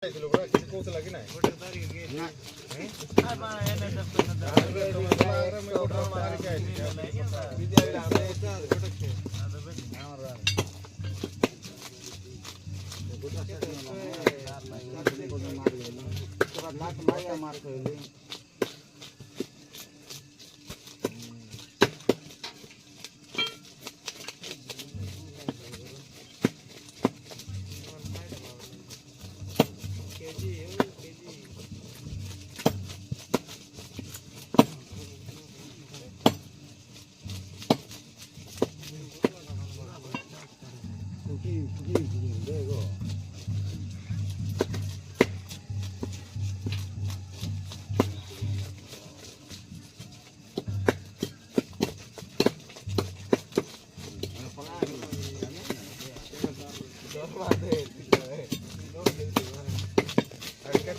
କହୁଥିଲା କି ନାଇଁ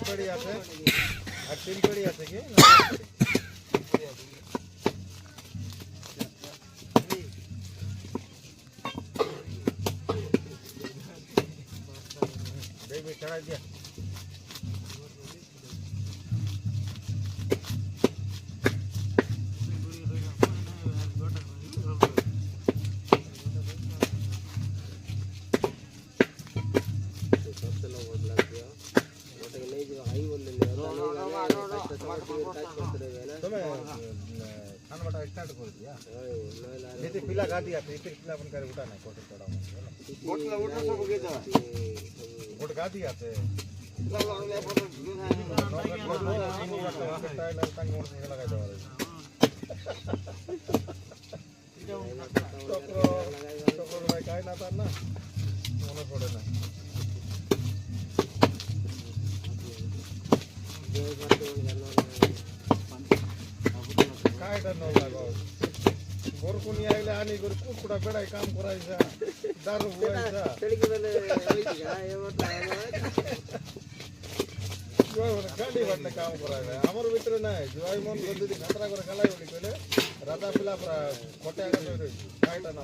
पड़ी आते और तीन पड़ी आते कि देख भी चढ़ा दिया खाना बटा स्टार्ट कर दिया जैसे पिला गा दिया तो इसे पिला अपन कर उठा नहीं कोटे चढ़ा गोट ला उठा सब के जा गोट गा दिया थे लगा दो तो भाई काय ना था ना मोनो पड़े ना काय करणार लागो गोरकुनी आइले आणि गोर कुकुडा बेडाय काम करायचा दारू बुवायचा तडकी बेले हे गाडी वाटणे काम करायला आमर मित्र नाही जुवाई मन गंदुदी खतरा करे कलाई बोली कले राधा पिला पर खोट्या गले कायटा ना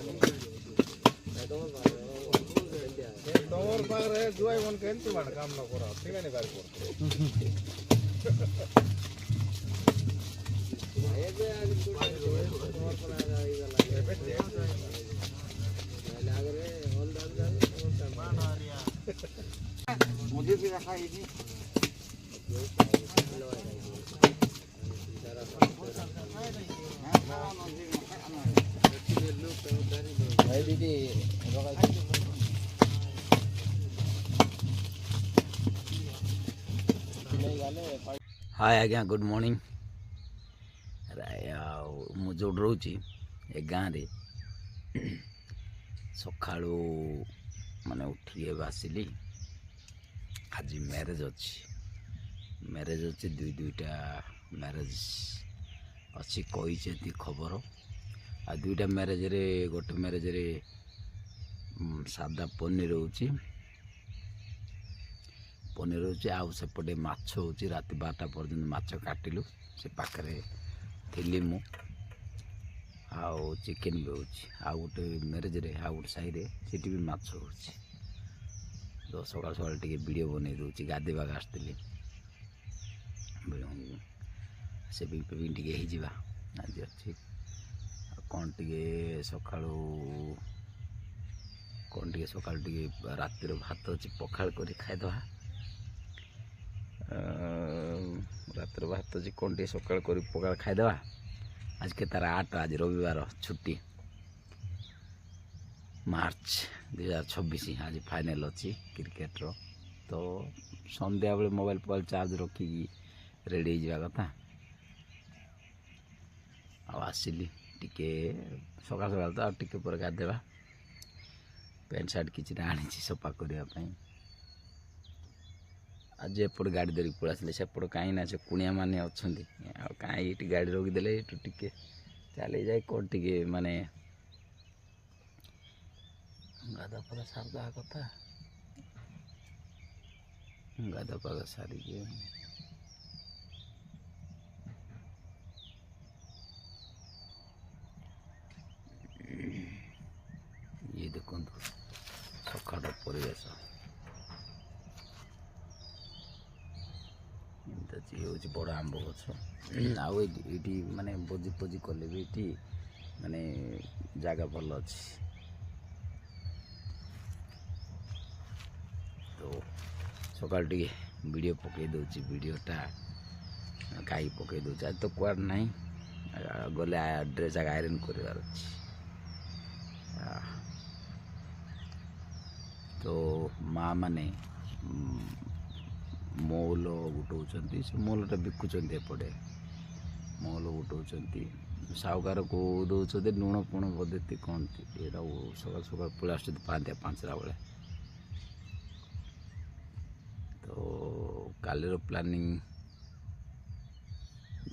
तोर पागरे जुवाई मन केंती माड काम न करा ठिकाणी गाडी करतो मुझे भी रखा है जी भाई दीदी हाय आज्ञा गुड मॉर्निंग मु जो रोची ए गाँव रे सकाळू माने उठी आसिली आज मैरेज अच्छी दुईटा मैरेज अच्छी कही खबर आ दुईटा मैरेज रे गोटे मैरेज रे सादा पनीर होची आउ सेपटे माछ होची राति 12टा पर्यंत माछ काटिलु से पाखरे थिली मु आउ चिकेन भी होची आउ गोटे मैरेज रे आउ गोटे साई रे सेठी भी माछ होची तो सकाल सकाल टिके वीडियो बनै दूची गाधेवा आसती से भी टिके हो जावा आज अच्छी कौन टिके सकाल टिके रातिर भात अच्छी पखाल कर खाईदे रातिर भात अच्छी कौन टे सकाल कर पखाल खाईदे आज के तार 8 आज रविवार छुट्टी मार्च 2026 आज फाइनल अच्छी क्रिकेट रो तो संध्या बेले मोबाइल फोबाइल चार्ज रखिकी रेडी हो कथा आसिली टिके सकाल सकाल तो टिके पर गाधेवा पैंट सार्ट किसी आनी सफा करने आज एपट गाड़ी धरिक पड़ा सेपट कहीं ना से कुणिया माने अच्छा कहीं गाड़ी रखिदे टिके चली जाए कौन टिके माने गाधा पाधा सारदा कथा गाधा पाधा सारी ये देखो सकाळ परिवेश ଅଛି ଇଏ ହେଉଛି ବଡ଼ ଆମ୍ବ ଗଛ। ଆଉ ଏଇଠି ମାନେ ଭୋଜି ଫୋଜି କଲେ ବି ଏଇଠି ମାନେ ଜାଗା ଭଲ ଅଛି। ତ ସକାଳୁ ଟିକେ ଭିଡ଼ିଓ ପକାଇ ଦେଉଛି, ଭିଡ଼ିଓଟା କାହିଁକି ପକାଇ ଦେଉଛି ଆଜି ତ କୁଆଡ଼େ ନାହିଁ, ଗଲେ ଡ୍ରେସ୍ ଆଗ ଆଇରନ୍ କରିବାର ଅଛି। ତ ମା ମାନେ ମହୁଲ ଗୋଟଉଛନ୍ତି, ସେ ମହୁଲଟା ବିକୁଛନ୍ତି ଏପଟେ, ମହୁଲ ଗୋଟଉଛନ୍ତି। ସାହୁକାରକୁ ଦେଉଛନ୍ତି ଲୁଣ ପୁଣ ବୋଧେ କହନ୍ତି, ଏଇଟା ସକାଳୁ ସକାଳୁ ପଳେଇ ଆସୁଛନ୍ତି 5ଟା ବେଳେ। ତ କାଲିର ପ୍ଲାନିଂ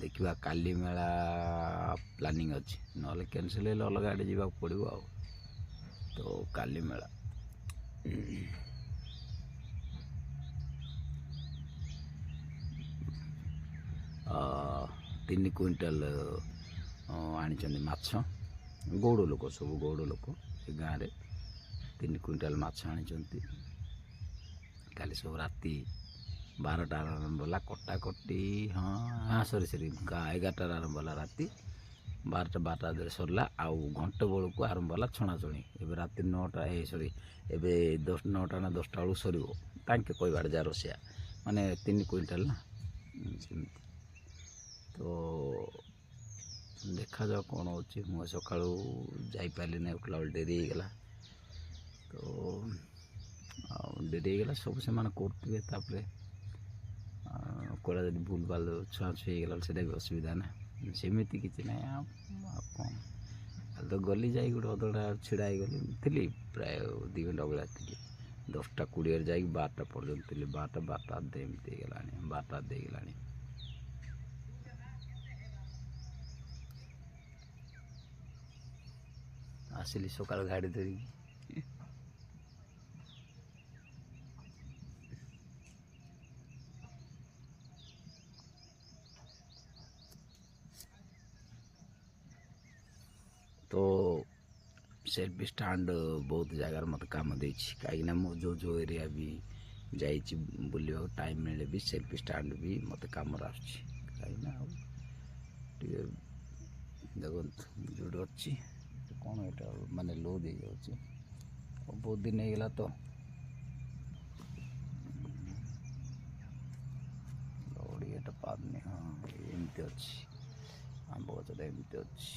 ଦେଖିବା, କାଲି ମେଳା ପ୍ଲାନିଂ ଅଛି, ନହେଲେ କ୍ୟାନସଲ୍ ହେଲେ ଅଲଗା ଆଡ଼େ ଯିବାକୁ ପଡ଼ିବ ଆଉ। ତ କାଲି ମେଳା 3 କୁଇଣ୍ଟାଲ ଆଣିଛନ୍ତି ମାଛ, ଗୌଡ଼ ଲୋକ, ସବୁ ଗୌଡ଼ ଲୋକ ଏ ଗାଁରେ 3 କୁଇଣ୍ଟାଲ ମାଛ ଆଣିଛନ୍ତି। କାଲି ସବୁ ରାତି 12ଟାରେ ଆରମ୍ଭ ହେଲା କଟାକଟି, ସରି 11ଟାରେ ଆରମ୍ଭ ହେଲା, ରାତି 12ଟା ସରିଲା। ଆଉ ଘଣ୍ଟେ ବେଳକୁ ଆରମ୍ଭ ହେଲା ଛଣାଛଣି। ଏବେ ରାତି 9ଟା, ଏବେ 9ଟା ନା 10ଟା ବେଳକୁ ସରିବ, ତାଙ୍କେ କହିବାଡ଼େ ଯାହା ରୋଷେଇଆ ମାନେ 3 କୁଇଣ୍ଟାଲ ନା ସେମିତି। ତ ଦେଖାଯାଉ କ'ଣ ହେଉଛି। ମୁଁ ସକାଳୁ ଯାଇପାରିଲିନି, ଉଠିଲା ବେଳେ ଡେରି ହେଇଗଲା। ତ ଆଉ ଡେରି ହେଇଗଲା, ସବୁ ସେମାନେ କରୁଥିବେ, ତାପରେ କୁଆଡ଼େ ଯଦି ଭୁଲ ଭାଲ ଛୁଆଁଛୁଇଁ ହେଇଗଲା ସେଇଟା ବି ଅସୁବିଧା ନା। ସେମିତି କିଛି ନାହିଁ। ଆଉ କ'ଣ, ଖାଲି ତ ଗଲି, ଯାଇ ଗୋଟେ ଅଧଘଣ୍ଟା ଛିଡ଼ା ହେଇଗଲି, ଥିଲି ପ୍ରାୟ 2 ଘଣ୍ଟା ଭଳିଆ ଥିଲି। 10ଟା 20ରେ ଯାଇକି 12ଟା ପର୍ଯ୍ୟନ୍ତ ଥିଲି। 12ଟା ଏମିତି ହେଇଗଲାଣି, 12ଟା ଦେଇଗଲାଣି। ଆସିଲି ସକାଳୁ ଗାଡ଼ି ଧରିକି। ତ ସେଲ୍ଫି ଷ୍ଟାଣ୍ଡ ବହୁତ ଜାଗାରେ ମୋତେ କାମ ଦେଇଛି, କାହିଁକିନା ମୁଁ ଯେଉଁ ଏରିଆ ବି ଯାଇଛି ବୁଲିବାକୁ, ଟାଇମ୍ ମିଳେ ବି ସେଲ୍ଫି ଷ୍ଟାଣ୍ଡ ବି ମୋତେ କାମରେ ଆସୁଛି। କାହିଁକିନା ଆଉ ଟିକେ ଦେଖନ୍ତୁ ଯେଉଁଠି ଅଛି କ'ଣ, ଏଇଟା ମାନେ ଲୋ ଦେଇଯାଉଛି, ବହୁତ ଦିନ ହେଇଗଲା ତ ଏଇଟା ପାରୁନି। ଏମିତି ଅଛି, ଆମ୍ବ ଗଛଟା ଏମିତି ଅଛି।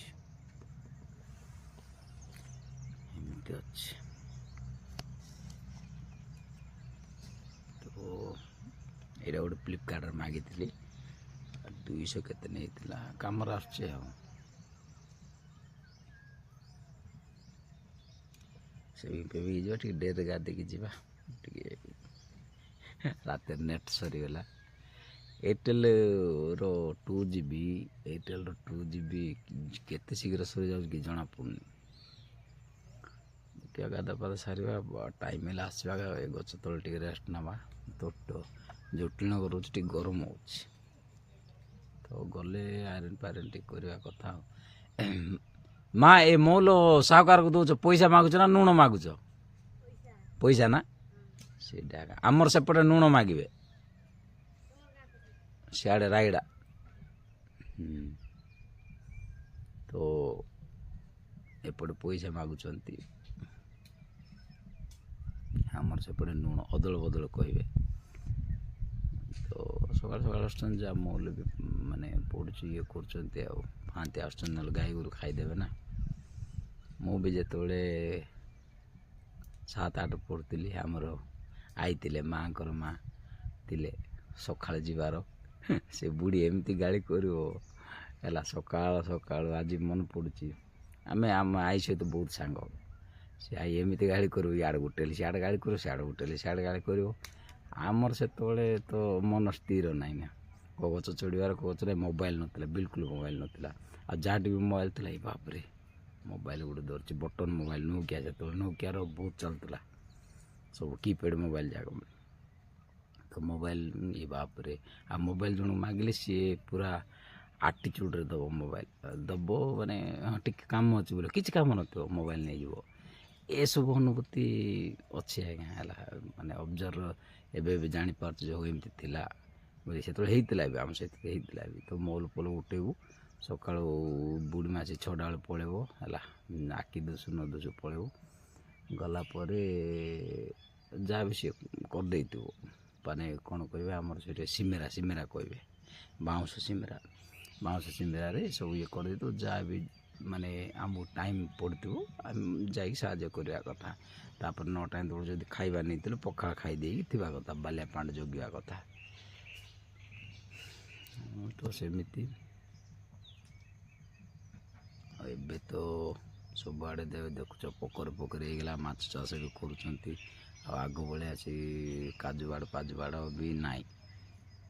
ତ ଏଇଟା ଗୋଟେ ଫ୍ଲିପକାର୍ଟରେ ମାଗିଥିଲି, 200 କେତେ ନେଇଥିଲା, କାମରେ ଆସୁଛି। ଆଉ ସେଭିଂ ହେଇଯିବା, ଟିକେ ଡେରିରେ ଗାଧେଇକି ଯିବା। ଟିକେ ରାତିରେ ନେଟ୍ ସରିଗଲା। ଏୟାରଟେଲ୍ର 2GB କେତେ ଶୀଘ୍ର ସରିଯାଉଛି କି ଜଣାପଡ଼ୁନି। ଦେଖିବା ଗାଧା ପାଧା ସାରିବା, ଟାଇମ୍ ହେଲେ ଆସିବା, ଏ ଗଛ ତଳେ ଟିକେ ରେଷ୍ଟ ନେବା। ତ ଯେଉଁ ଟିଣ ରହୁଛି ଟିକେ ଗରମ ହେଉଛି, ତ ଗଲେ ଆଇରନ୍ ଫାଇରନ୍ ଟିକେ କରିବା କଥା। ଆଉ ମା, ଏ ମହୁଲ ସାହୁକାରକୁ ଦେଉଛ, ପଇସା ମାଗୁଛ ନା ଲୁଣ ମାଗୁଛ? ପଇସା ନା, ସେଇଟା ଆମର ସେପଟେ ଲୁଣ ମାଗିବେ, ସିଆଡ଼େ ରାୟଗଡ଼ା। ତ ଏପଟେ ପଇସା ମାଗୁଛନ୍ତି, ଆମର ସେପଟେ ଲୁଣ ଅଦଳ ବଦଳ କହିବେ। ତ ସକାଳୁ ସକାଳୁ ଆସୁଛନ୍ତି, ଯାହା ମହୁଲ ବି ମାନେ ପଡ଼ୁଛି, ଇଏ କରୁଛନ୍ତି, ଆଉ ଫାନ୍ତି ଆସୁଛନ୍ତି, ନହେଲେ ଗାଈ ଗୋରୁ ଖାଇଦେବେ ନା। ମୁଁ ବି ଯେତେବେଳେ 7-8 ପଢ଼ୁଥିଲି, ଆମର ଆଈ ଥିଲେ, ମାଆଙ୍କର ମା ଥିଲେ, ସକାଳେ ଯିବାର ସେ ବୁଢ଼ୀ ଏମିତି ଗାଳି କରିବ ହେଲା, ସକାଳୁ ଆଜି ମନେ ପଡ଼ୁଛି। ଆମ ଆଈ ସହିତ ବହୁତ ସାଙ୍ଗ। ସେ ଆଈ ଏମିତି ଗାଳି କରିବ, ଇଆଡ଼େ ଗୋଟେଲି ସିଆଡ଼େ ଗାଳି କରିବ, ସିଆଡ଼େ ଗୋଟେଲି ସିଆଡ଼େ ଗାଳି କରିବ। ଆମର ସେତେବେଳେ ତ ମନ ସ୍ଥିର ନାହିଁ ନା, କେଉଁ ଗଛ ଚଢ଼ିବାର, କେଉଁ ଗଛରେ ମୋବାଇଲ ନଥିଲା, ବିଲକୁଲ ମୋବାଇଲ ନଥିଲା। ଆଉ ଯାହାଠି ବି ମୋବାଇଲ ଥିଲା, ଏଇ ବାପରେ ମୋବାଇଲ ଗୋଟେ ଧରିଛି, ବଟନ୍ ମୋବାଇଲ, ନୋକିଆ, ସେତେବେଳେ ନୋକିଆର ବହୁତ ଚାଲୁଥିଲା, ସବୁ କିପ୍ୟାଡ଼ ମୋବାଇଲ ଯାକ। ତ ମୋବାଇଲ, ଏ ବାପରେ, ଆଉ ମୋବାଇଲ ଜଣକୁ ମାଗିଲେ ସିଏ ପୁରା ଆଟିଚ୍ୟୁଡ଼ରେ ଦେବ, ମୋବାଇଲ ଦେବ ମାନେ ଟିକେ କାମ ଅଛି ବୋଲେ, କିଛି କାମ ନଥିବ ମୋବାଇଲ ନେଇଯିବ। ଏସବୁ ଅନୁଭୂତି ଅଛି ଆଜ୍ଞା, ହେଲା, ମାନେ ଅବଜର୍ଭ ଏବେ ଜାଣିପାରୁଛୁ ଯେ ଏମିତି ଥିଲା। ବୋଲି ସେତେବେଳେ ହେଇଥିଲା ବି ଆମ ସହିତ ହେଇଥିଲା ବି। ତ ମହୁଲ ପୋଲ ଉଠେଇବୁ ସକାଳୁ ବୁଢ଼ୀ ମାସି 6ଟା ବେଳେ ପଳେଇବ ହେଲା, ଆଖି ଦୁଷୁ ନ ଦୁଷୁ ପଳେଇବ। ଗଲା ପରେ ଯାହା ବି ସିଏ କରିଦେଇଥିବ, ମାନେ କ'ଣ କହିବେ ଆମର ସେଠି ସିମେରା କହିବେ, ବାଉଁଶ ସିମେରାରେ ସବୁ ଇଏ କରିଦେଇଥିବ। ଯାହା ବି ମାନେ ଆମକୁ ଟାଇମ୍ ପଡ଼ିଥିବ ଆମେ ଯାଇକି ସାହାଯ୍ୟ କରିବା କଥା। ତାପରେ 9ଟା ବେଳକୁ ଯଦି ଖାଇବା ନେଇଥିଲେ ପଖାଳ ଖାଇ ଦେଇକି ଥିବା କଥା, ବାଲିଆ ପାଣି ଜଗିବା କଥା। ତ ସେମିତି ଏବେ ତ ସବୁଆଡ଼େ ଦେଖୁଛ ପୋଖରୀ ହେଇଗଲା, ମାଛ ଚାଷ ବି କରୁଛନ୍ତି। ଆଉ ଆଗ ଭଳିଆ ସେ କାଜୁ ବାଡ଼ ବି ନାହିଁ।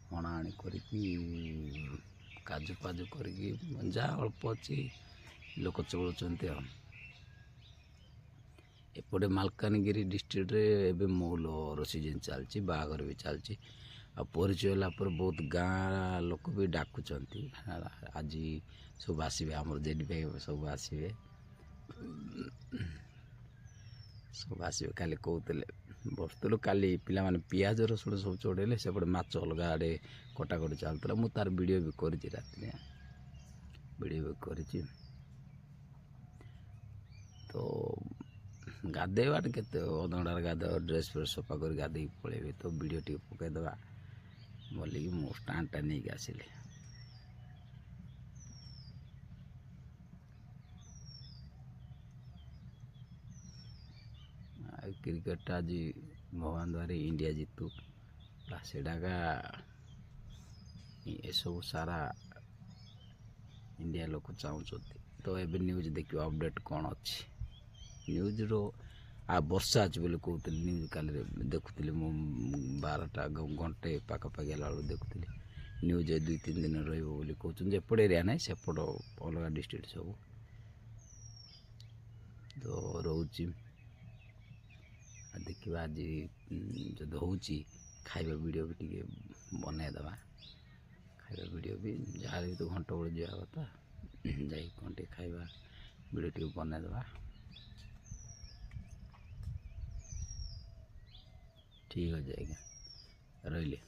ହଣାହାଣି କରିକି କାଜୁ କରିକି ଯାହା ଅଳ୍ପ ଅଛି ଲୋକ ଚଳୁଛନ୍ତି। ଆଉ ଏପଟେ ମାଲକାନଗିରି ଡିଷ୍ଟ୍ରିକ୍ଟରେ ଏବେ ମହୁଲର ସିଜନ୍ ଚାଲିଛି, ବାହାଘର ବି ଚାଲିଛି। ଆଉ ପରିଚୟ ହେଲା ପରେ ବହୁତ ଗାଁ ଲୋକ ବି ଡାକୁଛନ୍ତି, ଆଜି ସବୁ ଆସିବେ, ଆମର ଜେଡି ଭାଇ ସବୁ ଆସିବେ। କାଲି କହୁଥିଲେ ବସୁଥିଲୁ, କାଲି ପିଲାମାନେ ପିଆଜ ରସୁଣ ସବୁ ଚଢ଼େଇଲେ, ସେପଟେ ମାଛ ଅଲଗା ଆଡ଼େ କଟାକଟି ଚାଲୁଥିଲା। ମୁଁ ତାର ଭିଡ଼ିଓ ବି କରିଛି, ରାତିରେ ତ ଗାଧେଇବାଟା କେତେ ଅଧଘଣ୍ଟାରେ ଗାଧେଇବା, ଡ୍ରେସ୍ ଫ୍ରେସ୍ ସଫା କରି ଗାଧେଇକି ପଳେଇବେ। ତ ଭିଡ଼ିଓ ଟିକେ ପକାଇଦେବା ବୋଲିକି ମୁଁ ଷ୍ଟାଣ୍ଡଟା ନେଇକି ଆସିଲି। ଆଉ କ୍ରିକେଟଟା ଆଜି ଭଗବାନ ଦ୍ୱାରା ଇଣ୍ଡିଆ ଜିତୁ, ସେଇଟାକା ଏସବୁ ସାରା ଇଣ୍ଡିଆ ଲୋକ ଚାହୁଁଛନ୍ତି। ତ ଏବେ ନ୍ୟୁଜ୍ ଦେଖିବ ଅପଡ଼େଟ୍ କ'ଣ ଅଛି। ନ୍ୟୁଜ୍ର ବର୍ଷା ଅଛି ବୋଲି କହୁଥିଲି, ନ୍ୟୁଜ୍ କାଲିରେ ଦେଖୁଥିଲି ମୁଁ, 12ଟା ଘଣ୍ଟେ ପାଖାପାଖି ହେଲା ବେଳକୁ ଦେଖୁଥିଲି ନ୍ୟୁଜ୍ 2-3 ଦିନ ରହିବ ବୋଲି କହୁଛନ୍ତି। ଏପଟ ଏରିଆ ନାହିଁ, ସେପଟ ଅଲଗା ଡିଷ୍ଟ୍ରିକ୍ଟ ସବୁ ତ ରହୁଛି। ଦେଖିବା ଆଜି ଯଦି ହେଉଛି ଖାଇବା ଭିଡ଼ିଓ ବି ଟିକେ ବନେଇଦେବା। ଖାଇବା ଭିଡ଼ିଓ ବି ଯାହା ବି ତ ଘଣ୍ଟେ ବେଳେ ଯିବା କଥା, ଯାଇକି କ'ଣ ଟିକେ ଖାଇବା ଭିଡ଼ିଓ ଟିକେ ବନେଇଦେବା। ଠିକ୍ ଅଛି ଆଜ୍ଞା, ରହିଲି।